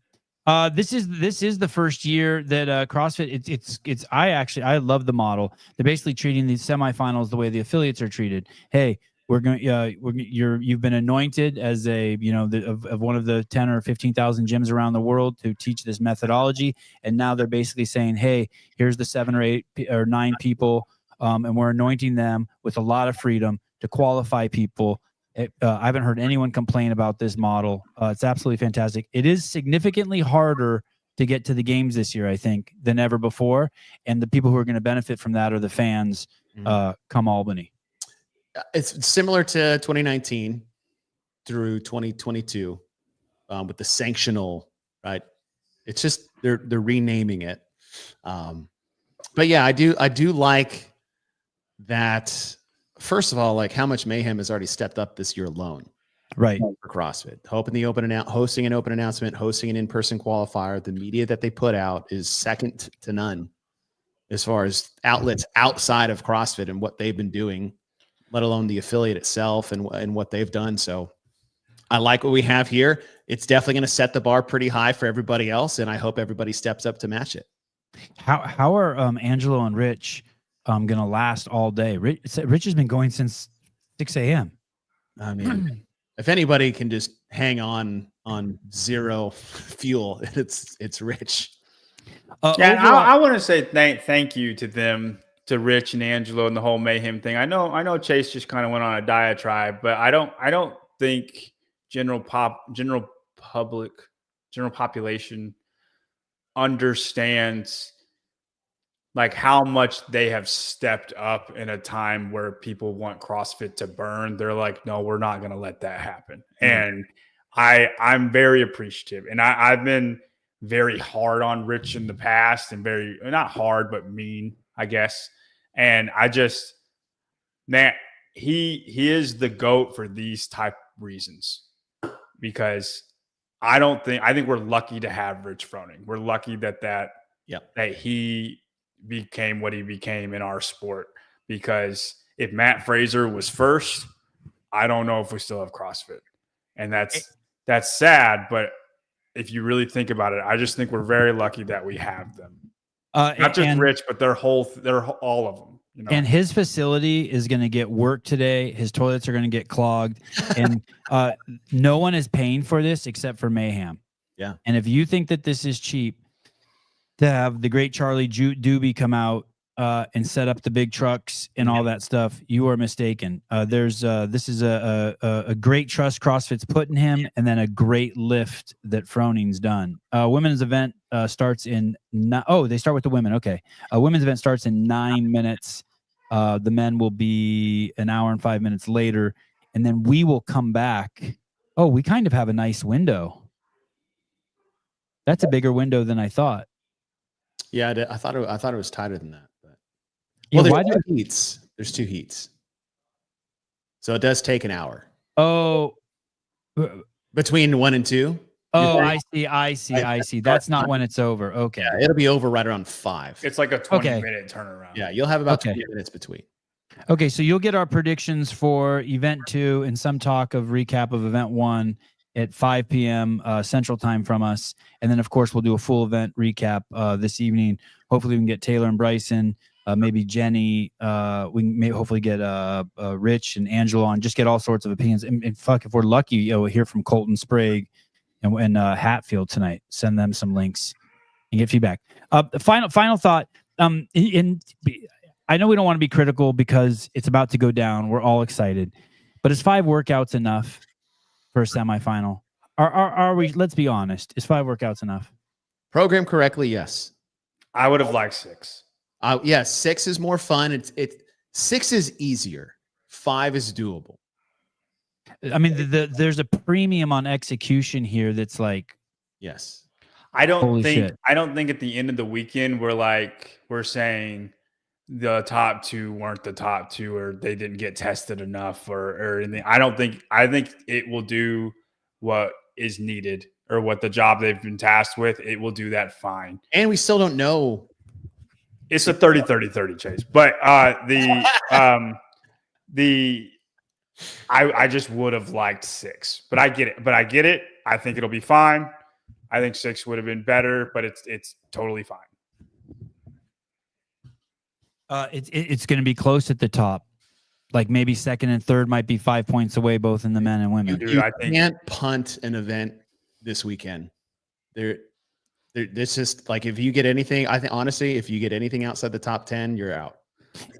This is the first year that CrossFit. I love the model. They're basically treating these semifinals the way the affiliates are treated. Hey, you've been anointed as of one of the 10 or 15,000 gyms around the world to teach this methodology, and now they're basically saying, hey, here's the 7 or 8 or 9 people. And we're anointing them with a lot of freedom to qualify people. I haven't heard anyone complain about this model. It's absolutely fantastic. It is significantly harder to get to the games this year, I think, than ever before. And the people who are going to benefit from that are the fans come Albany. It's similar to 2019 through 2022 with the sanctional, right? It's just they're renaming it. But yeah, I do like that. First of all, like how much Mayhem has already stepped up this year alone, right? For CrossFit, hosting an open announcement, hosting an in-person qualifier. The media that they put out is second to none as far as outlets outside of CrossFit and what they've been doing, let alone the affiliate itself and what they've done. So I like what we have here. It's definitely going to set the bar pretty high for everybody else, and I hope everybody steps up to match it. How are Angelo and Rich going to last all day? Rich has been going since 6 a.m. I mean, if anybody can just hang on zero fuel, it's Rich. I want to say thank you to them, to Rich and Angelo and the whole Mayhem thing. I know Chase just kind of went on a diatribe, but I don't think general population understands like how much they have stepped up in a time where people want CrossFit to burn. They're like, no, we're not going to let that happen. Mm-hmm. And I'm very appreciative. And I've been very hard on Rich in the past and very, not hard, but mean, I guess. And I just, man, he is the GOAT for these type reasons, because I think we're lucky to have Rich Froning. We're lucky that he became what he became in our sport, because if Matt Fraser was first, I don't know if we still have CrossFit. And that's sad, but if you really think about it, I just think we're very lucky that we have them. Not just Rich, but they're all of them. You know? And his facility is going to get work today. His toilets are going to get clogged, and no one is paying for this except for Mayhem. Yeah. And if you think that this is cheap to have the great Charlie Doobie come out and set up the big trucks and all that stuff, you are mistaken. This is a great trust CrossFit's put in him, and then a great lift that Froning's done. Women's event starts in they start with the women. Okay. Women's event starts in 9 minutes. The men will be an hour and 5 minutes later, and then we will come back. Oh, we kind of have a nice window. That's a bigger window than I thought. Yeah, I thought it was tighter than that. But yeah, there's two heats. There's 2 heats, so it does take an hour. Oh, between 1 and 2. Oh, I see. That's not when it's over. Okay. Yeah, it'll be over right around 5. It's like a 20-minute turnaround. Yeah, you'll have about 20 minutes between. Okay, so you'll get our predictions for event 2 and some talk of recap of event 1 at 5 p.m. Central Time from us. And then, of course, we'll do a full event recap this evening. Hopefully, we can get Taylor and Bryson, maybe Jenny. We can hopefully get Rich and Angelo on, just get all sorts of opinions. And fuck, if we're lucky, we'll hear from Colton Sprague and Hatfield tonight. Send them some links and get feedback. Final thought. I know we don't want to be critical because it's about to go down. We're all excited, but is 5 workouts enough for a semifinal? Are we? Let's be honest. Is 5 workouts enough? Program correctly, yes. I would have liked 6. Yeah, 6 is more fun. 6 is easier. 5 is doable. I mean, there's a premium on execution here that's like, yes. I don't think at the end of the weekend we're saying the top 2 weren't the top 2, or they didn't get tested enough, or anything. I think it will do what is needed, or what the job they've been tasked with. It will do that fine. And we still don't know. It's a 30-30-30 chase, but I just would have liked 6, but I get it. I think it'll be fine. I think 6 would have been better, but it's totally fine. It's going to be close at the top. Like maybe 2nd and 3rd might be 5 points away, both in the men and women. Dude, I can't punt an event this weekend. This just like, if you get anything, I think honestly, if you get anything outside the top 10, you're out.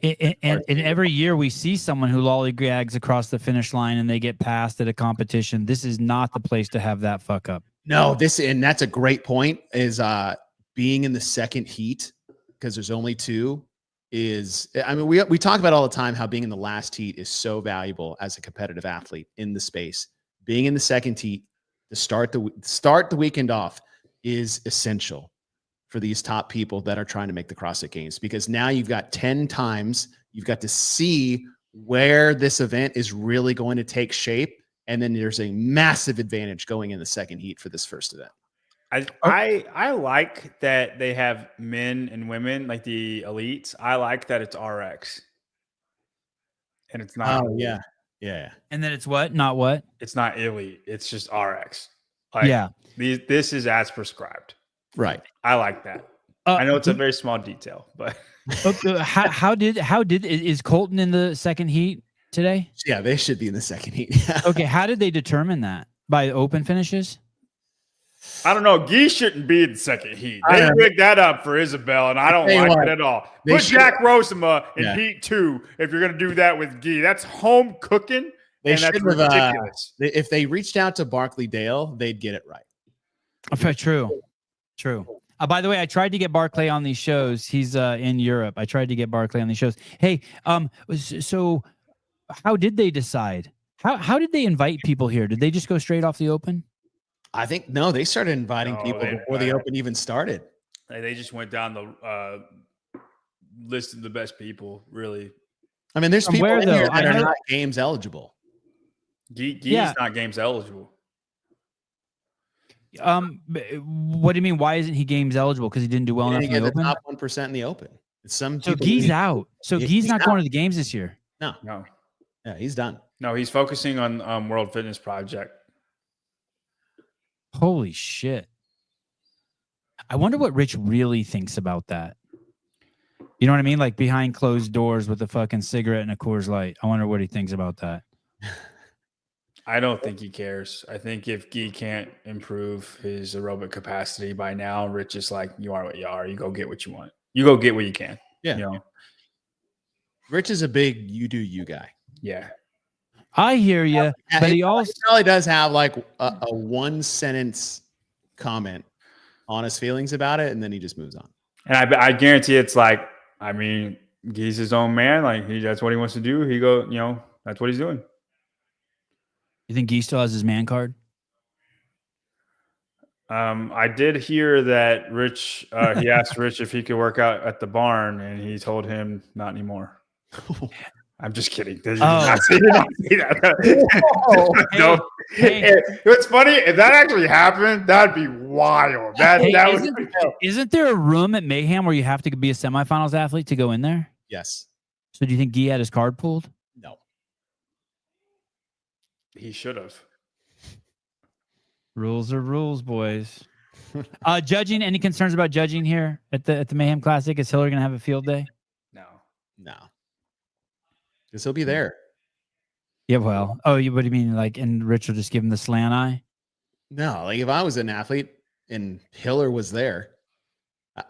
And every year we see someone who lollygags across the finish line and they get passed at a competition. This is not the place to have that fuck up. No, and that's a great point, is being in the second heat, because there's only 2. We talk about all the time how being in the last heat is so valuable as a competitive athlete in the space. Being in the second heat to start the weekend off is essential for these top people that are trying to make the CrossFit Games, because now you've got 10 times, you've got to see where this event is really going to take shape. And then there's a massive advantage going in the second heat for this first event. I like that they have men and women, like the elites. I like that it's RX. And it's not. Oh, yeah. Yeah. And then it's what? Not what? It's not elite. It's just RX. This is as prescribed. Right. I like that. I know it's a very small detail, but is Colton in the second heat today? Yeah, they should be in the second heat. Okay. How did they determine that? By open finishes? I don't know. Guy shouldn't be in the second heat. They rigged that up for Isabel, and I don't like it at all. Put Jack Rosema in heat 2 if you're going to do that with Guy. That's home cooking, and that's ridiculous. If they reached out to Barkley Dale, they'd get it right. Okay, true. By the way, I tried to get Barclay on these shows. He's in Europe. I tried to get Barclay on these shows. Hey, so how did they decide? How did they invite people here? Did they just go straight off the open? I think no. They started inviting people before the open even started. They just went down the list of the best people. Really, I mean, there's people where, in here though? that are not games eligible. Gee's not games eligible. What do you mean? Why isn't he games eligible? Because he didn't do well enough in the Open? Top 1% in the Open. So Gee's out. So Gee's not going to the games this year. No. Yeah, he's done. No, he's focusing on World Fitness Project. Holy shit. I wonder what Rich really thinks about that. You know what I mean? Like behind closed doors with a fucking cigarette and a Coors Light. I wonder what he thinks about that. I don't think he cares. I think if Gee can't improve his aerobic capacity by now, Rich is like, you are what you are. You go get what you want. You go get what you can. Yeah. You know? Rich is a big you do you guy. Yeah. I hear you, but he also probably does have like a one sentence comment on his feelings about it, and then he just moves on. And I guarantee it's like, I mean, he's his own man. Like that's what he wants to do. He go, that's what he's doing. You think Gee still has his man card? I did hear that Rich. He asked Rich if he could work out at the barn, and he told him not anymore. I'm just kidding. Did you not see that? No. Hey. What's funny? If that actually happened, that'd be wild. Isn't there a room at Mayhem where you have to be a semifinals athlete to go in there? Yes. So do you think Gee had his card pulled? No. He should have. Rules are rules, boys. Judging, any concerns about judging here at the Mayhem Classic? Is Hiller going to have a field day? No. Because he'll be there. Yeah, well. Oh, what do you mean? Like, and Rich will just give him the slant eye? No, like if I was an athlete and Hiller was there,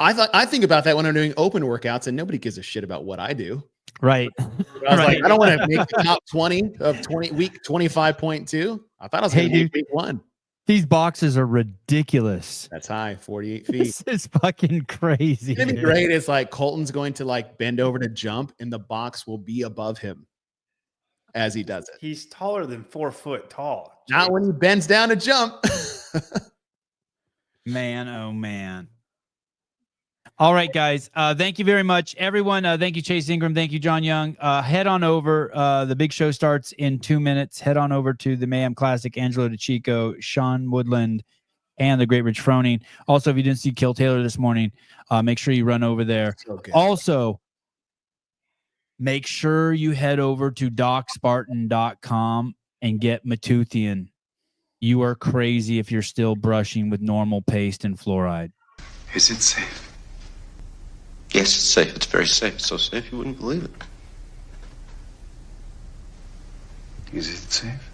I think about that when I'm doing open workouts and nobody gives a shit about what I do. Right. I was like, I don't want to make the top 20 of week 25.2. I thought I was going to make week 1. These boxes are ridiculous. That's high, 48 feet. This is fucking crazy. It's gonna be great. It's like Colton's going to like bend over to jump, and the box will be above him as he does it. He's taller than 4 foot tall. Not when he bends down to jump. Man, oh man. All right, guys. Thank you very much, everyone. Thank you, Chase Ingram. Thank you, John Young. Head on over. The big show starts in 2 minutes. Head on over to the Mayhem Classic. Angelo DeChico, Sean Woodland, and the great Rich Froning. Also, if you didn't see Kill Taylor this morning, make sure you run over there. Okay. Also, make sure you head over to DocSpartan.com and get Matoothian. You are crazy if you're still brushing with normal paste and fluoride. Is it safe? Yes, it's safe. It's very safe. So safe you wouldn't believe it. Is it safe?